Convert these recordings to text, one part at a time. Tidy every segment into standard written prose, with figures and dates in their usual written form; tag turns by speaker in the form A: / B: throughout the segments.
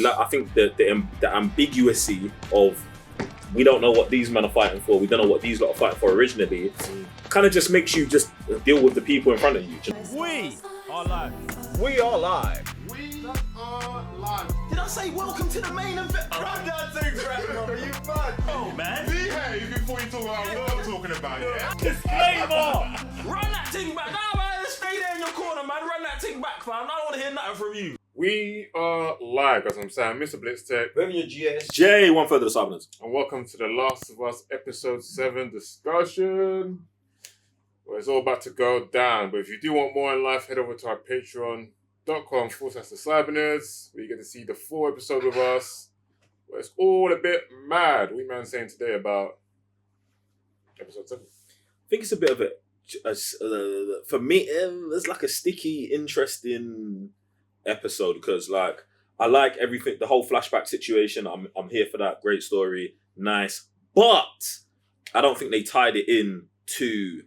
A: I think the ambiguity of we don't know what these men are fighting for, we don't know what these lot are fighting for originally, kind of just makes you just deal with the people in front of you.
B: We are live.
C: We are live.
D: We are live.
B: Did I say welcome to the main event?
D: Run that thing back, bro. You mad?
B: Oh, man.
D: Behave before you talk about what I'm talking about, yeah?
B: Disclaimer! Run that thing back. Nah, man, stay there in your corner, man. Run that thing back, fam. I don't want to hear nothing from you.
D: We are live, as I'm saying. Mr. Blitz Tech.
C: Revenue GS.
A: Jay, one further disciples.
D: And welcome to the Last of Us Episode 7 discussion. Well, it's all about to go down. But if you do want more in life, head over to our patreon.com/thecyberners, where you get to see the full episode with us. Where it's all a bit mad. What man saying today about episode 7?
A: I think it's a bit of for me, it's like a sticky, interesting episode because like I like everything, the whole flashback situation. I'm here for that. Great story, nice, but I don't think they tied it in to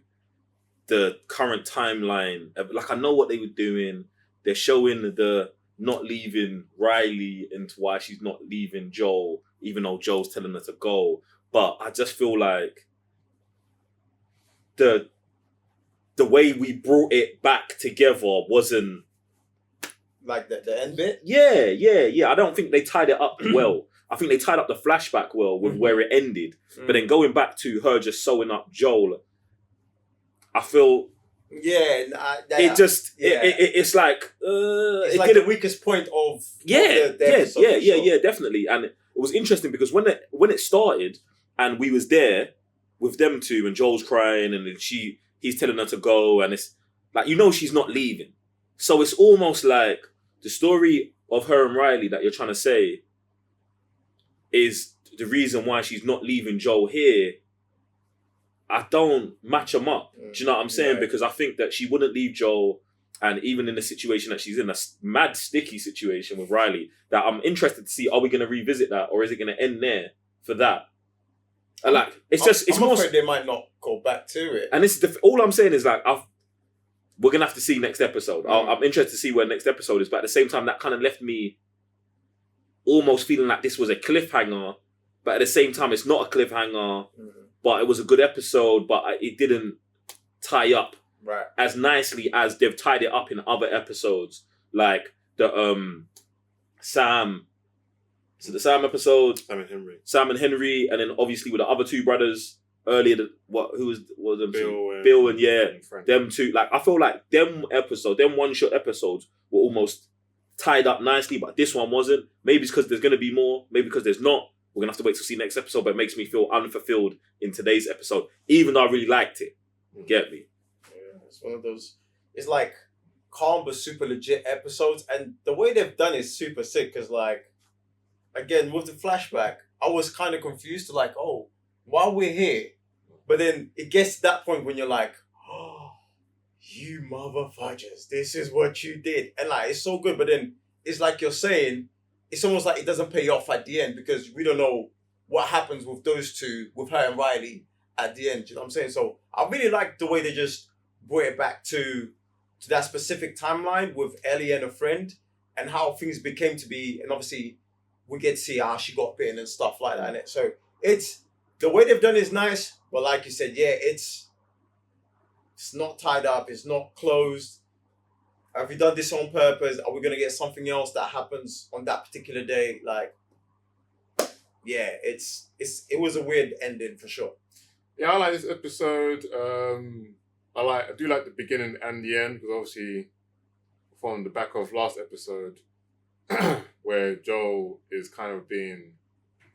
A: the current timeline. Like I know what they were doing. They're showing the not leaving Riley into why she's not leaving Joel, even though Joel's telling her to go. But I just feel like the way we brought it back together wasn't
C: Like the end bit?
A: Yeah. I don't think they tied it up well. I think they tied up the flashback well with where it ended. But then going back to her just sewing up Joel, I feel it's like
C: it's like the weakest point of the episode,
A: definitely. And it was interesting because when it started and we was there with them two and Joel's crying and then he's telling her to go and it's like, you know, she's not leaving. So it's almost like the story of her and Riley that you're trying to say is the reason why she's not leaving Joel here. I don't match them up. Do you know what I'm saying?
C: Right.
A: Because I think that she wouldn't leave Joel, and even in the situation that she's in, a mad sticky situation with Riley, that I'm interested to see, are we going to revisit that or is it going to end there for that? And like, it's
C: I'm
A: more...
C: afraid they might not go back to it.
A: And this is all I'm saying is like, we're going to have to see next episode. I'm interested to see where next episode is, but at the same time, that kind of left me almost feeling like this was a cliffhanger, but at the same time, it's not a cliffhanger, but it was a good episode, but it didn't tie up as nicely as they've tied it up in other episodes. Like the Sam episode, Sam and Henry, and then obviously with the other two brothers earlier, who was them Bill and them two. Like I feel like them one-shot episodes were almost tied up nicely, but this one wasn't. Maybe it's because there's going to be more. Maybe because there's not. We're going to have to wait to see next episode, but it makes me feel unfulfilled in today's episode, even though I really liked it. Get me?
C: Yeah, it's one of those, it's like calm but super legit episodes, and the way they've done is super sick, because like, again, with the flashback, I was kind of confused to like, oh, while we're here, but then it gets to that point when you're like, oh, you motherfuckers, this is what you did. And like, it's so good, but then it's like you're saying, it's almost like it doesn't pay off at the end because we don't know what happens with those two, with her and Riley at the end. You know what I'm saying? So I really like the way they just brought it back to that specific timeline with Ellie and a friend and how things became to be. And obviously we get to see how she got bitten and stuff like that. And so it's, the way they've done it is nice. But like you said, it's not tied up. It's not closed. Have you done this on purpose? Are we going to get something else that happens on that particular day? Like, yeah, it was a weird ending for sure.
D: Yeah, I like this episode. I do like the beginning and the end, because obviously from the back of last episode where Joel is kind of being,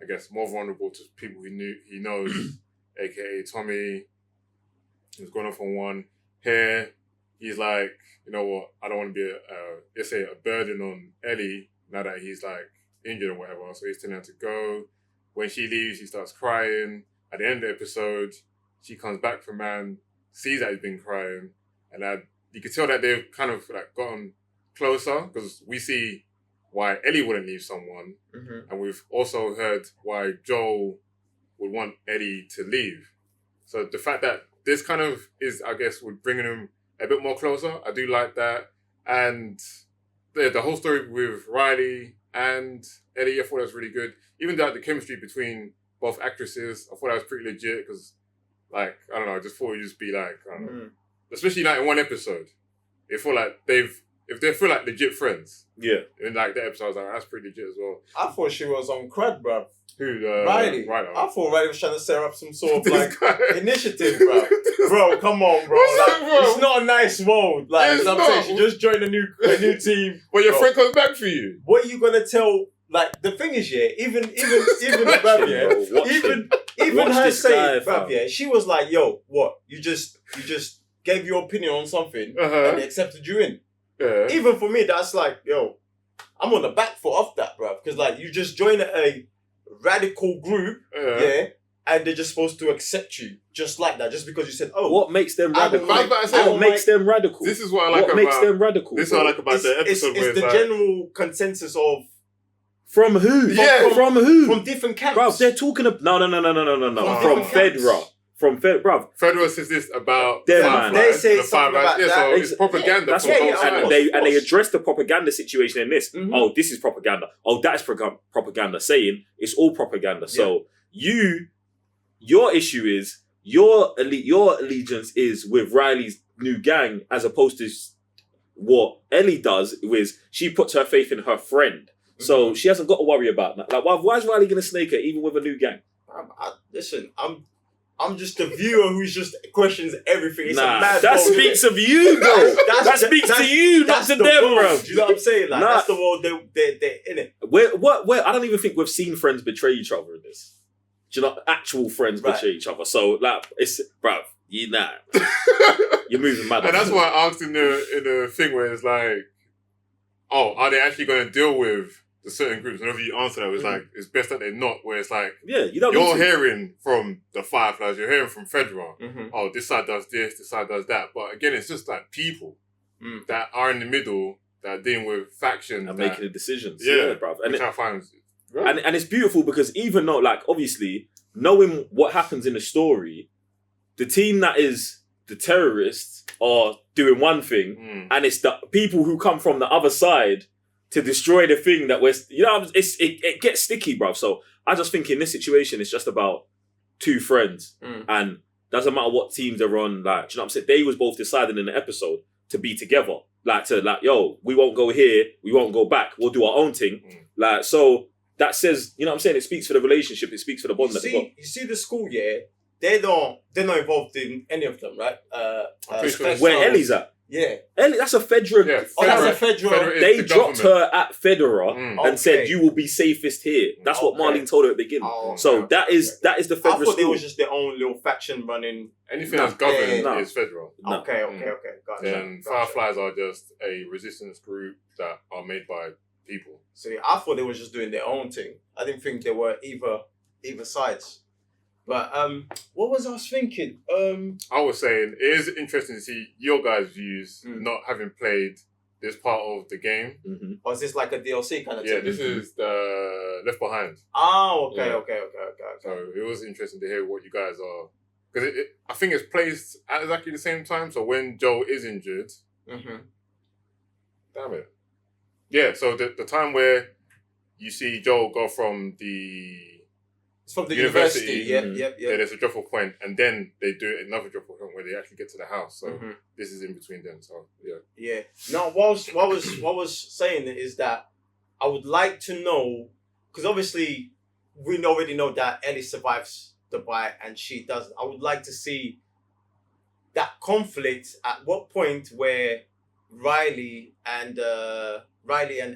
D: I guess, more vulnerable to people he knows, aka Tommy. He's going off on one. Here, he's like, you know what, I don't want to be a burden on Ellie now that he's like injured or whatever. So he's telling her to go. When she leaves, he starts crying. At the end of the episode, she comes back from man, sees that he's been crying, and you can tell that they've kind of like gotten closer, because we see why Ellie wouldn't leave someone, and we've also heard why Joel would want Ellie to leave. So the fact that this kind of is, I guess, would bringing him a bit more closer. I do like that. And the whole story with Riley and Ellie, I thought that was really good. Even the chemistry between both actresses, I thought that was pretty legit because, like, I don't know, I just thought it'd just be like, I don't know. Especially like in one episode, they feel like if they feel like legit friends.
A: Yeah.
D: In like the episode, I was like, that's pretty legit as well.
C: I thought she was on crud, bruv.
D: Who?
C: Riley.
D: Right.
C: I thought Riley was trying to set up some sort of
D: This
C: like
D: guy.
C: initiative, bro. Bro, come on, bro.
D: What's
C: Like,
D: up, bro?
C: it's not a nice world. Like,
D: It's
C: you know what I'm saying,
D: not.
C: she just joined a new team.
D: Well, your
C: Bro,
D: friend comes back for you.
C: what are you gonna tell? Like, the thing is, yeah, even bruv, yeah, even
A: Watch
C: her
A: this
C: saying,
A: guy,
C: bruv,
A: fam.
C: yeah, she was like, yo, what? You just gave your opinion on something and they accepted you in.
D: Yeah.
C: Even for me, that's like, yo, I'm on the back foot of that, bruv. Because, like, you just join a radical group, yeah, and they're just supposed to accept you just like that, just because you said, oh.
A: What makes them
C: I don't
A: radical?
D: I was about to say,
A: What makes them radical?
D: This is what I like
A: What
D: about.
A: makes them radical?
D: This is
A: bro?
D: what I like about
C: It's,
D: the episode
C: it's
D: where it's
C: the
D: like,
C: general consensus of
A: From who?
D: Yeah.
A: From who?
C: from different camps.
A: Bruv, they're talking about... No.
C: From
A: From
C: different
A: Fedra. From Fed... Bruv.
D: Federal says this about
A: Them,
D: the
A: man.
C: They say
D: the
C: something
D: five
C: about
D: yeah,
C: that.
D: so it's propaganda.
A: That's
D: from
A: what,
D: both
C: of
A: and
D: sides.
C: course.
A: they address the propaganda situation in this.
C: Mhm.
A: Oh, this is propaganda. Oh, that's propaganda. Saying it's all propaganda. So your issue is your allegiance is with Riley's new gang, as opposed to what Ellie does. Is she puts her faith in her friend, so she hasn't got to worry about that. Like, why is Riley gonna snake her even with a new gang?
C: Listen, I'm just a viewer who's just questions everything. It's a
A: Nah,
C: mad
A: that
C: world,
A: speaks
C: innit?
A: of you, bro. That speaks to you, not
C: That's
A: to
C: the
A: them,
C: world.
A: bro.
C: Do you know what I'm saying? Like,
A: Nah.
C: that's the world they're in it.
A: Where I don't even think we've seen friends betray each other in this. Do you know, actual friends
C: Right.
A: betray each other? So, like, it's, bruv, you're moving mad.
D: And that's why I asked in the thing where it's like, oh, are they actually going to deal with the certain groups? Whenever you answer that, it was like, it's best that they're not. Where it's like,
A: Yeah, you don't
D: you're
A: need to.
D: hearing from the Fireflies, you're hearing from Fedra.
C: Mm-hmm.
D: Oh, this side does this side does that. But again, it's just like people
C: Mm.
D: that are in the middle that are dealing with factions
A: And
D: that,
A: making the decisions.
D: yeah,
A: Yeah, bruv. And
D: which I find
A: and it's beautiful because even though, like, obviously, knowing what happens in the story, the team that is the terrorists are doing one thing, and it's the people who come from the other side to destroy the thing that we're, you know, it gets sticky, bruv. So I just think in this situation, it's just about two friends, and doesn't matter what teams they're on. Like, do you know what I'm saying? They was both deciding in the episode to be together, like, yo, we won't go here, we won't go back, we'll do our own thing, like, so. That says, you know what I'm saying? It speaks for the relationship. It speaks for the bond that they got.
C: You see the school, yeah? They're not involved in any of them, right?
A: Where Ellie's at?
C: Yeah.
A: Ellie, that's a Fedra.
D: Yeah,
C: Oh, that's a federal.
D: Federal-
A: They
D: the
A: dropped
D: government.
A: her at Federa and
C: Okay.
A: said, you will be safest here. That's what
C: Okay.
A: Marlene told her at the beginning.
C: Oh,
A: So
C: okay.
A: that is the
C: I
A: Fedra
C: thought they
A: school.
C: was just their own little faction running.
D: anything
A: No.
D: that's governed
A: No.
D: is federal.
A: No.
C: Okay. Gotcha.
D: And
C: gotcha.
D: Fireflies are just a resistance group that are made by people.
C: So yeah, I thought they were just doing their own thing. I didn't think they were either sides. But what was I thinking?
D: I was saying it is interesting to see your guys' views, not having played this part of the game.
A: Mm-hmm.
C: Or is this like a DLC kind of
D: Yeah,
C: thing?
D: this is the Left Behind.
C: Oh, okay,
D: Yeah.
C: okay.
D: So it was interesting to hear what you guys are, because I think it's placed at exactly the same time. So when Joel is injured,
C: Mm-hmm.
D: damn it, yeah. So the time where you see Joel go from the
C: It's from the
D: University.
C: university. Yep.
D: there's a drop-off point, and then they do another drop-off point where they actually get to the house. So
C: Mhm.
D: this is in between them. So yeah.
C: Yeah. No, what was saying is that I would like to know, because obviously we already know that Ellie survives the bite and she doesn't. I would like to see that conflict at what point where Riley and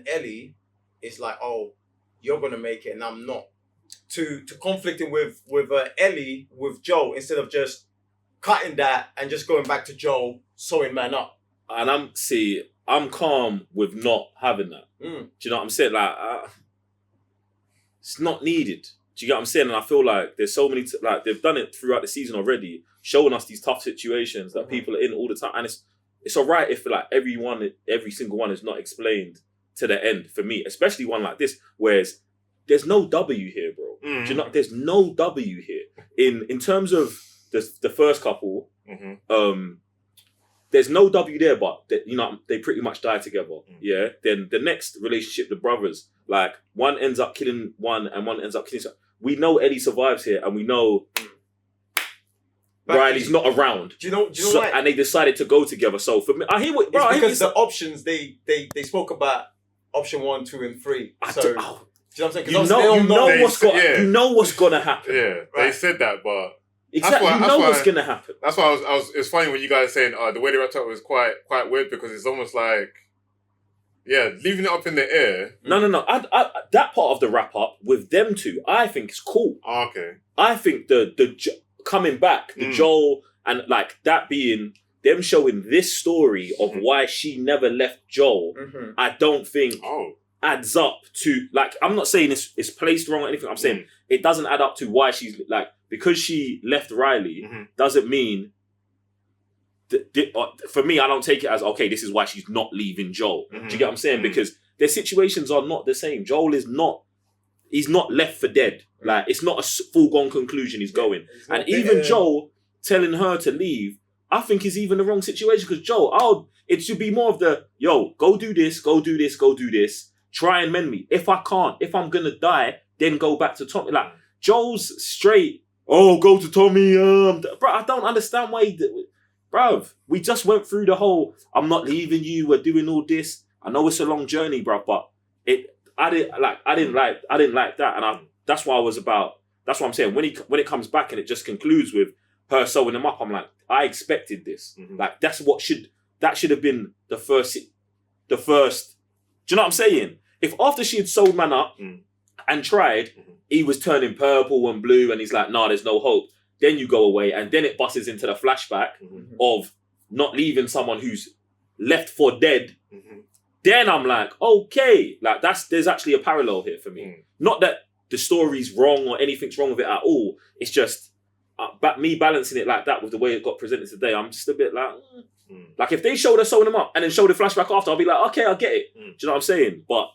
C: Ellie is like, oh, you're gonna make it and I'm not. To conflicting with Ellie with Joe instead of just cutting that and just going back to Joe sewing man up.
A: And I'm calm with not having that. Do you know what I'm saying? Like, it's not needed. Do you get what I'm saying? And I feel like there's so many, like, they've done it throughout the season already, showing us these tough situations that people are in all the time. And it's all right if, like, every single one is not explained to the end for me, especially one like this, whereas there's no W here, bro. Do you know, there's no W here. In terms of the first couple, there's no W there, but they pretty much die together. Yeah. Then the next relationship, the brothers, like one ends up killing one and one ends up killing. We know Ellie survives here, and we know Riley's not around.
C: Do you know why?
A: And they decided to go together. So for me, I hear what. Bro,
C: it's because the options they spoke about option 1, 2, and 3. So do you know what I'm saying? You know what's gonna happen.
D: Yeah,
C: right.
D: They said that, but.
A: Exactly, what's going to happen.
D: That's why it's funny when you guys saying the way they wrapped up was quite weird, because it's almost like, leaving it up in the air.
A: No. That part of the wrap up with them two, I think is cool.
D: Oh, okay.
A: I think the coming back, the Joel, and like that being them showing this story of why she never left Joel, I don't think adds up to, like, I'm not saying it's placed wrong or anything. I'm saying it doesn't add up to why she's like, because she left Riley doesn't mean for me, I don't take it as, okay, this is why she's not leaving Joel. Do you get what I'm saying? Because their situations are not the same. Joel is not, he's not left for dead. Like, it's not a full-gone conclusion he's going. And even Joel telling her to leave, I think is even the wrong situation, because Joel, it should be more of the, go do this, go do this, go do this. Try and mend me. If I can't, if I'm going to die, then go back to Tommy. Like, Joel's straight, go to Tommy. Bro, I don't understand why he did. Bruv, we just went through the whole, I'm not leaving you, we're doing all this. I know it's a long journey, bruv, but I didn't like that. And that's why I'm saying, when it comes back and it just concludes with her sewing him up, I'm like, I expected this. Like, that should have been the first, do you know what I'm saying? If after she had sewed man up and tried, he was turning purple and blue and he's like, nah, there's no hope. Then you go away and then it busts into the flashback of not leaving someone who's left for dead. Then I'm like, okay, like there's actually a parallel here for me. Not that the story's wrong or anything's wrong with it at all. It's just me balancing it like that with the way it got presented today. I'm just a bit like, like if they showed her sewing them up and then showed the flashback after, I'll be like, okay, I get it. Do you know what I'm saying? But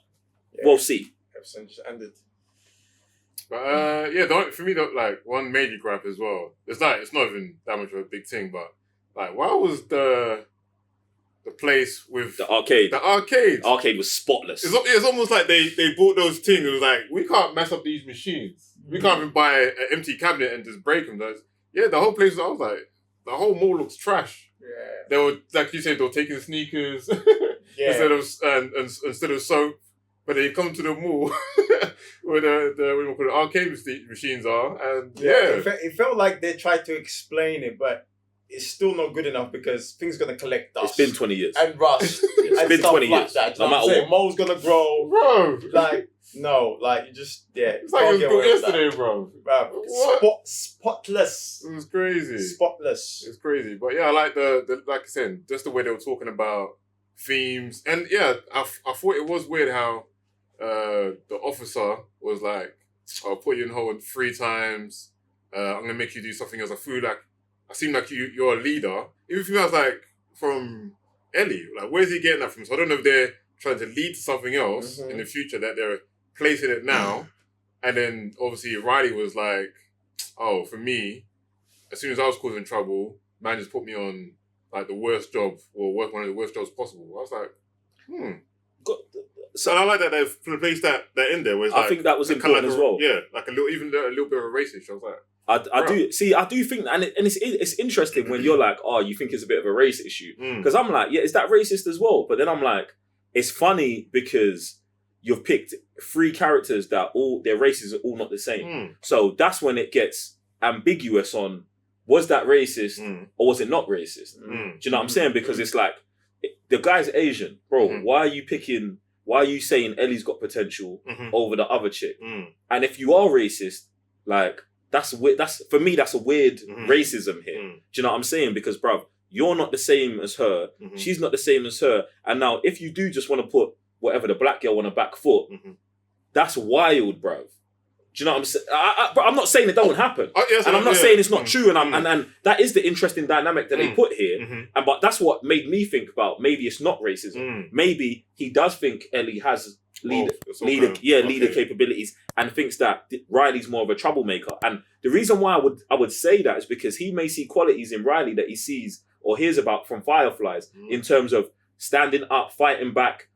A: we'll see.
C: Everything just ended.
D: But for me, like one major gripe as well. It's not even that much of a big thing, but like, why was the place with
A: the arcade?
D: The arcade
A: was spotless.
D: It's almost like they bought those things. It was like, we can't mess up these machines. We can't even buy an empty cabinet and just break them. The whole place. I was like, the whole mall looks trash.
C: Yeah.
D: They were, like you said, they were taking sneakers instead of soap. But they come to the mall where the arcade machines are, and
C: it felt like they tried to explain it, but it's still not good enough because things are gonna collect dust.
A: It's been 20 years
C: and rust.
A: It's been 20 years.
C: That. No matter what, mole's gonna grow,
D: bro.
C: Like no, like you just
D: It's like it was built yesterday, bro.
C: Spotless.
D: It was crazy.
C: Spotless.
D: It's crazy, but I like the like I said, just the way they were talking about themes, and I thought it was weird how. The officer was like, I'll put you in hold 3 times. I'm gonna make you do something else. I seem like you're a leader. Even if I was like from Ellie, like where's he getting that from? So I don't know if they're trying to lead to something else in the future that they're placing it now. And then obviously Riley was like, for me, as soon as I was causing trouble, man just put me on like the worst job or work one of the worst jobs possible. I was like,
E: So I like that they've placed that in there. Where
A: I think that was important as well.
E: Yeah, like a little bit of a racist. I was like,
A: I do think, and it's interesting when you're like, you think it's a bit of a race issue, because I'm like, is that racist as well? But then I'm like, it's funny because you've picked 3 characters that all their races are all not the same. So that's when it gets ambiguous on, was that racist or was it not racist? Do you know what I'm saying? Because it's like, the guy's Asian, bro. Why are you saying Ellie's got potential over the other chick? And if you are racist, like that's weird. For me, that's a weird racism here. Do you know what I'm saying? Because, bruv, you're not the same as her. She's not the same as her. And now, if you do just want to put whatever the black girl on a back foot, that's wild, bruv. Do you know what I'm saying? I'm not saying it don't happen, and I'm not saying it's not true. And that is the interesting dynamic that they put here. But that's what made me think about maybe it's not racism. Maybe he does think Ellie has leader capabilities and thinks that Riley's more of a troublemaker. And the reason why I would say that is because he may see qualities in Riley that he sees or hears about from Fireflies in terms of standing up, fighting back,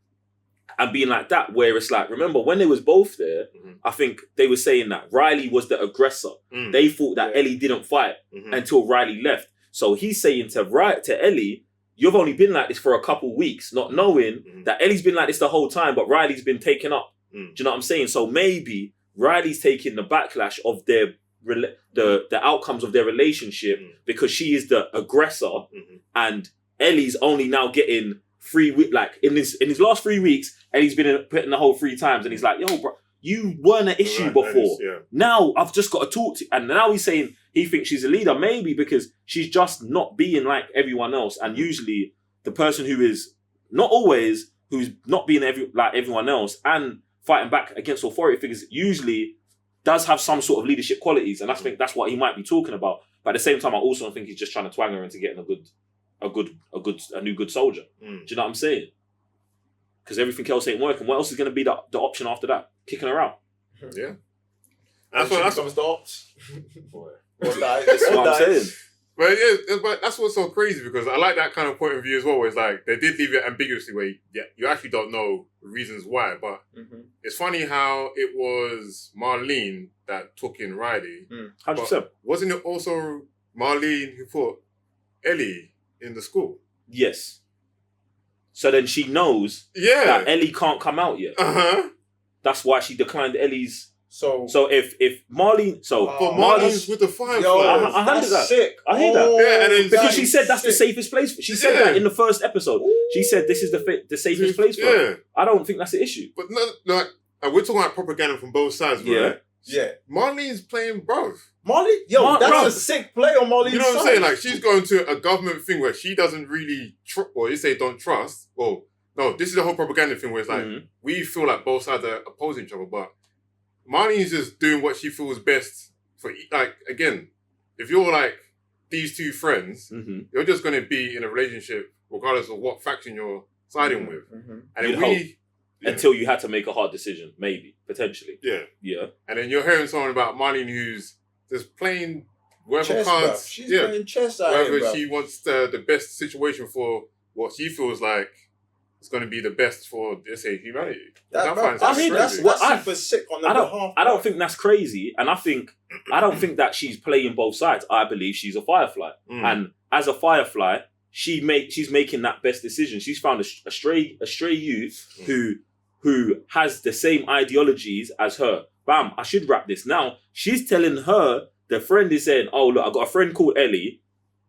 A: and being like that. Where it's like, remember when they was both there, I think they were saying that Riley was the aggressor. They thought that Ellie didn't fight until Riley left. So he's saying to Ellie, you've only been like this for a couple weeks, not knowing that Ellie's been like this the whole time, but Riley's been taken up. Do you know what I'm saying? So maybe Riley's taking the backlash of the outcomes of their relationship because she is the aggressor, and Ellie's only now getting 3 weeks. Like in his last 3 weeks, Ellie's been put in the hole 3 times, and he's like, "Yo, bro, you weren't an issue before. Now I've just got to talk to." And now he's saying he thinks she's a leader, maybe because she's just not being like everyone else. And usually, the person who is not always who's not being like everyone else and fighting back against authority figures usually does have some sort of leadership qualities, and I think that's what he might be talking about. But at the same time, I also think he's just trying to twang her into getting a new good soldier. Do you know what I'm saying? Because everything else ain't working. What else is going to be the option after that? Kicking her out.
D: Yeah.
C: That's the ops.
A: That's what I'm saying.
D: But but that's what's so crazy, because I like that kind of point of view as well. Where it's like they did leave it ambiguously, where you actually don't know the reasons why. But it's funny how it was Marlene that took in Riley.
A: 100%.
D: Wasn't it also Marlene who put Ellie in the school?
A: Yes. So then she knows that Ellie can't come out yet. That's why she declined Ellie's. So if Marlene,
D: but Marlene's with the Fireflies.
A: I heard that.
C: Sick.
A: I hear that.
D: Yeah, and then
A: because she said that's the safest place. She said that in the first episode. She said this is the safest place for her. I don't think that's the issue.
D: But no, we're talking about propaganda from both sides, right?
C: Yeah.
D: Marlene's playing both.
C: Marlene, that's a sick play on Marlene's
D: You know what I'm
C: side.
D: saying? Like, she's going to a government thing where she doesn't really, or you say don't trust. Well, no, this is the whole propaganda thing where it's like, we feel like both sides are opposing each other, but Marlene's just doing what she feels best for, like, again, if you're like these two friends, you're just going to be in a relationship regardless of what faction you're siding with. And then
A: until you had to make a hard decision, maybe, potentially.
D: Yeah. And then you're hearing someone about Marlene who's just playing whatever
C: chess,
D: cards.
C: Bruv. She's playing chess out
D: whether
C: here,
D: she wants the best situation for what she feels like is going to be the best for, let's say, humanity.
C: That's super sick on the behalf.
A: I don't think that's crazy, and I don't think that she's playing both sides. I believe she's a Firefly, and as a Firefly, she's making that best decision. She's found a stray youth who has the same ideologies as her. Bam, I should wrap this now. She's telling her, the friend is saying, "Oh, look, I got a friend called Ellie.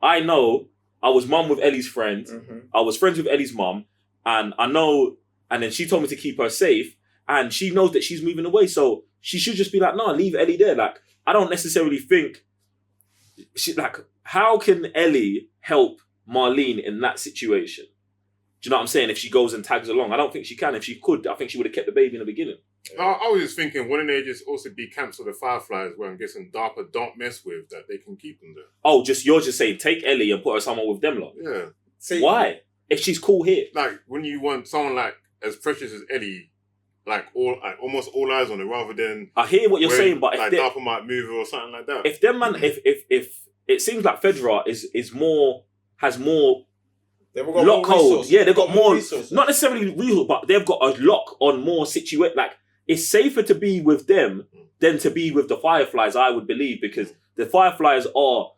A: I know I was mum with Ellie's friend. I was friends with Ellie's mum. And I know," and then she told me to keep her safe. And she knows that she's moving away. So she should just be like, "No, leave Ellie there." Like, I don't necessarily think, how can Ellie help Marlene in that situation? Do you know what I'm saying? If she goes and tags along, I don't think she can. If she could, I think she would have kept the baby in the beginning.
D: I was just thinking, wouldn't they just also be camps of the Fireflies where I'm guessing DARPA don't mess with, that they can keep them there?
A: Oh, you're just saying take Ellie and put her somewhere with them lot.
D: Yeah.
C: See,
A: why? If she's cool here.
D: Like, when you want someone like as precious as Ellie, almost all eyes on it, rather than
A: I hear what you're saying, but
D: if DARPA might move her or something like that.
A: If them man, if it seems like Fedra has more.
C: They've got
A: lock
C: more
A: hold. Yeah, they've got more
C: resources.
A: Not necessarily resources, but they've got a lock on more situation. Like, it's safer to be with them than to be with the Fireflies, I would believe, because the Fireflies are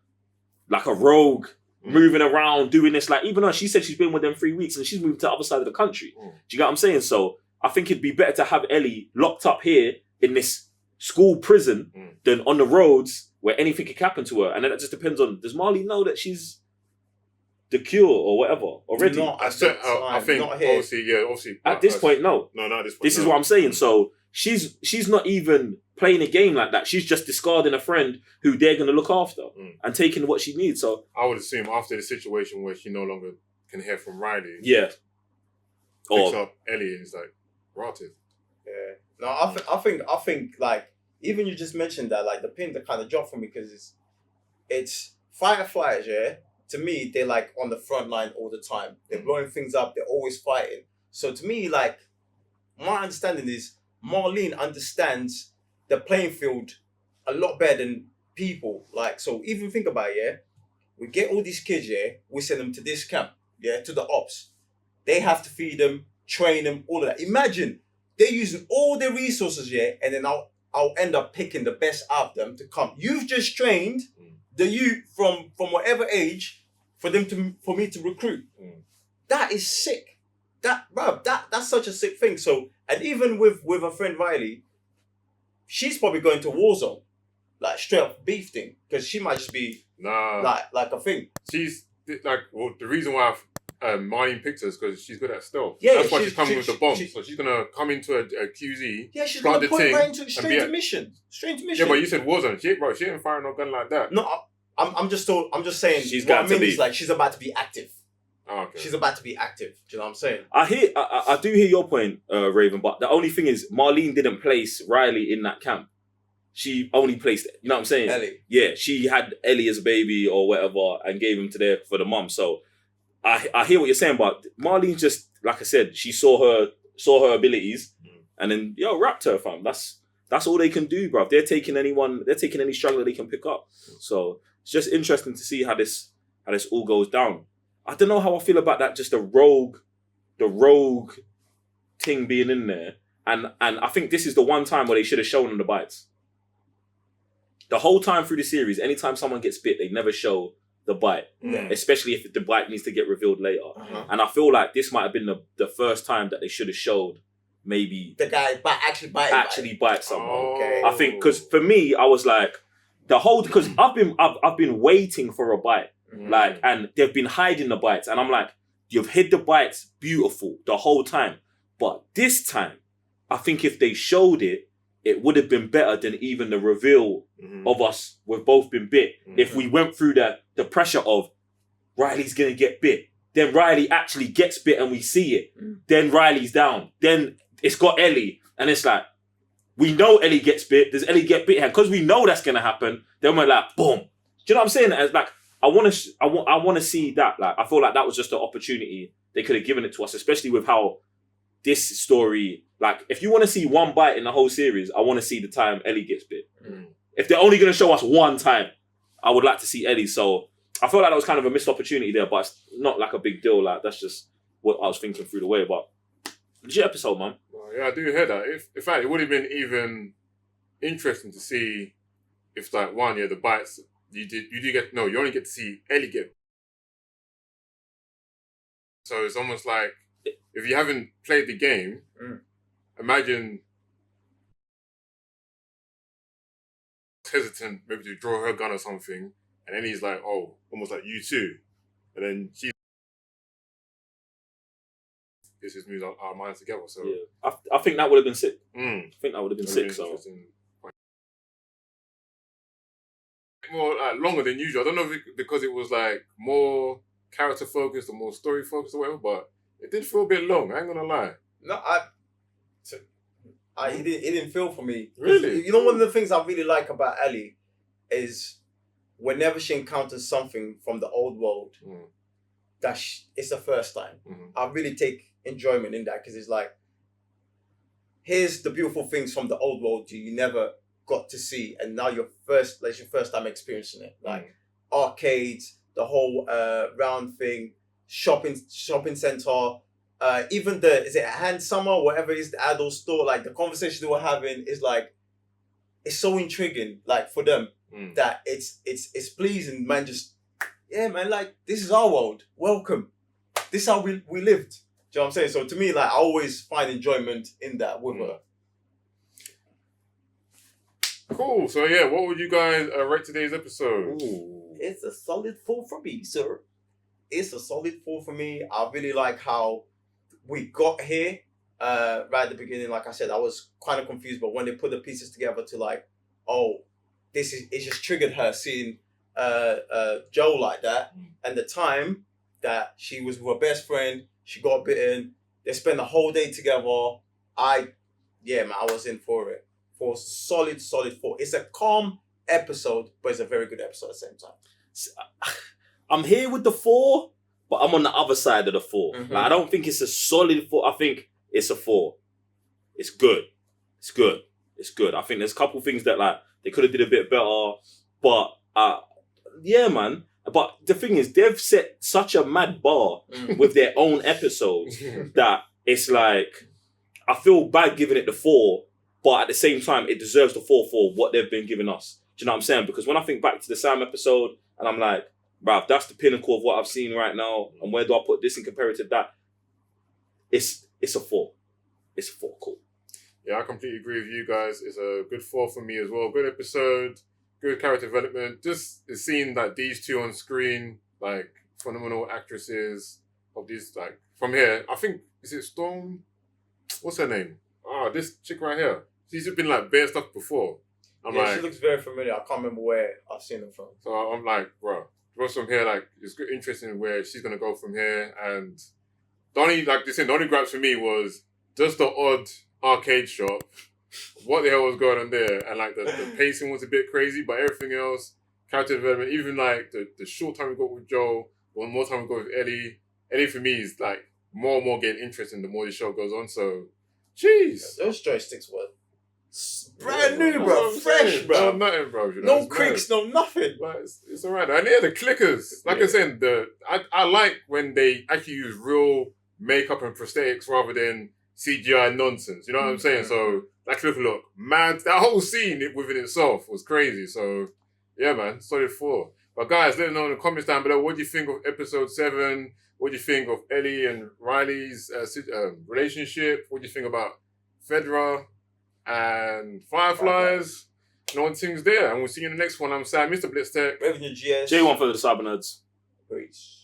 A: like a rogue, moving around, doing this. Like, even though she said she's been with them 3 weeks and she's moved to the other side of the country. Do you get what I'm saying? So I think it'd be better to have Ellie locked up here in this school prison than on the roads where anything could happen to her. And then it just depends on, does Marley know that she's the cure or whatever already?
D: I think obviously
A: at this point, no.
D: No, not at this point.
A: This is what I'm saying. So she's not even playing a game like that. She's just discarding a friend who they're going to look after and taking what she needs. So
D: I would assume after the situation where she no longer can hear from Riley,
A: or
D: picks up Ellie and is like, rotted.
C: Yeah. No, I think like, even you just mentioned that, like, the pin that kind of dropped for me, because it's Fireflies, yeah. To me, they're like on the front line all the time. They're blowing things up. They're always fighting. So to me, like, my understanding is Marlene understands the playing field a lot better than people. Like, so even think about it, yeah. we get all these kids, yeah, we send them to this camp, yeah, to the ops. They have to feed them, train them, all of that. Imagine they're using all their resources, yeah, and then I'll end up picking the best out of them to come. You've just trained the youth from whatever age for me to recruit. That is sick. That's such a sick thing. So, and even with her friend Riley, she's probably going to Warzone, like straight up beef thing, because she might just be like a thing.
D: She's like, well, the reason why Marlene picked her is because she's good at stealth.
C: Yeah,
D: that's why she's coming with the bomb. So she's gonna come into a QZ.
C: Yeah, she's gonna point right into straight to mission. Yeah,
D: but you said Warzone. She ain't firing no gun like that.
C: No, I'm just saying.
A: She's
C: what I mean is like she's about to be active.
D: Oh, okay.
C: She's about to be active. Do you know what I'm saying?
A: I do hear your point, Raven. But the only thing is, Marlene didn't place Riley in that camp. She only placed, you know what I'm saying?
C: Ellie.
A: Yeah, she had Ellie as a baby or whatever and gave him to there for the mum. So I hear what you're saying, but Marlene just, like I said, she saw her abilities and then wrapped her, fam. That's all they can do, bruv. They're taking any struggle they can pick up. So it's just interesting to see how this all goes down. I don't know how I feel about that, just the rogue thing being in there. And I think this is the one time where they should have shown them the bites. The whole time through the series, anytime someone gets bit, they never show the bite. Especially if the bite needs to get revealed later. And I feel like this might have been the first time that they should have showed maybe
C: the guy actually
A: bite someone.
C: Okay.
A: I think, because for me, I was like, because I've been waiting for a bite. Like, and they've been hiding the bites, and I'm like, you've hid the bites beautiful the whole time, but this time I think if they showed it, it would have been better than even the reveal of us we've both been bit. If we went through the pressure of Riley's gonna get bit, then Riley actually gets bit and we see it, then Riley's down, then it's got Ellie, and it's like, we know Ellie gets bit, does Ellie get bit here? Because we know that's gonna happen, then we're like, boom. Do you know what I'm saying? It's like, I want to see that. Like, I feel like that was just an opportunity they could have given it to us, especially with how this story. Like, if you want to see one bite in the whole series, I want to see the time Ellie gets bit. If they're only going to show us one time, I would like to see Ellie. So I feel like that was kind of a missed opportunity there, but it's not like a big deal. Like, that's just what I was thinking through the way. But legit episode, man.
D: Well, yeah, I do hear that. In fact, it would have been even interesting to see if, like, the bites. You only get to see Ellie get. So it's almost like, if you haven't played the game, imagine hesitant maybe to draw her gun or something, and then he's like, oh, almost like you too. And then she just moves our minds together. So
A: yeah. I think that would have been sick. I think that would have been sick. So.
D: More longer than usual. I don't know if because it was like more character focused or more story focused or whatever, but it did feel a bit long. I ain't gonna lie.
C: No, it didn't feel for me.
D: Really?
C: You know, one of the things I really like about Ellie is whenever she encounters something from the old world, it's the first time. I really take enjoyment in that, because it's like, here's the beautiful things from the old world you never got to see, and now your first time experiencing it, like arcades, the whole round thing, shopping center, even is it Hand Summer, whatever it is, the adult store, like the conversation they were having is like, it's so intriguing, like for them, that it's pleasing, man. Just man, like, this is our world, welcome, this is how we lived. Do you know what I'm saying? So to me, like, I always find enjoyment in that with her.
D: Cool. So yeah, what would you guys rate today's episode?
C: Ooh, it's a solid 4 for me, sir. It's a solid 4 for me. I really like how we got here. Right at the beginning, like I said, I was kind of confused, but when they put the pieces together to like, it just triggered her seeing Joe like that, and the time that she was with her best friend, she got bitten. They spent the whole day together. I was in for it. For solid 4. It's a calm episode, but it's a very good episode at the same time.
A: I'm here with the 4, but I'm on the other side of the 4. Like, I don't think it's a solid 4. I think it's a 4. It's good. It's good. It's good. I think there's a couple things that, like, they could have did a bit better, but man, But the thing is, they've set such a mad bar with their own episodes that it's like, I feel bad giving it the 4, but at the same time, it deserves the 4 for what they've been giving us. Do you know what I'm saying? Because when I think back to the Sam episode, and I'm like, bruv, that's the pinnacle of what I've seen right now, and where do I put this in comparative to that? It's a 4. It's a 4, cool.
D: Yeah, I completely agree with you guys. It's a good 4 for me as well. Good episode, good character development. Just seeing that these two on screen, like phenomenal actresses of these, like from here. I think, is it Storm? What's her name? Oh, this chick right here. She's been like bare stuff before.
C: She looks very familiar. I can't remember where I've seen her from.
D: So I'm like, bro, what's from here? Like, it's good, interesting where she's gonna go from here. And the only grabs for me was just the odd arcade shop. What the hell was going on there? And like the pacing was a bit crazy, but everything else, character development, even like the short time we got with Joe, one more time we got with Ellie. Ellie for me is like more and more getting interesting the more the show goes on. So, jeez.
C: Those joysticks were brand new, bro. Fresh, bro.
D: No, nothing, bro.
C: No creaks, no nothing.
D: But it's alright. And yeah, the clickers. Like I said, I like when they actually use real makeup and prosthetics rather than CGI nonsense. You know what I'm saying? So that clicker look mad. That whole scene within itself was crazy. So yeah, man, solid 4. But guys, let us know in the comments down below, what do you think of episode 7? What do you think of Ellie and Riley's relationship? What do you think about Fedra and Fireflies? No things there. And we'll see you in the next one. I'm Sam, Mr. Blitztech.
C: Revenue GS.
A: J1 for the Cybernerds.
C: Peace.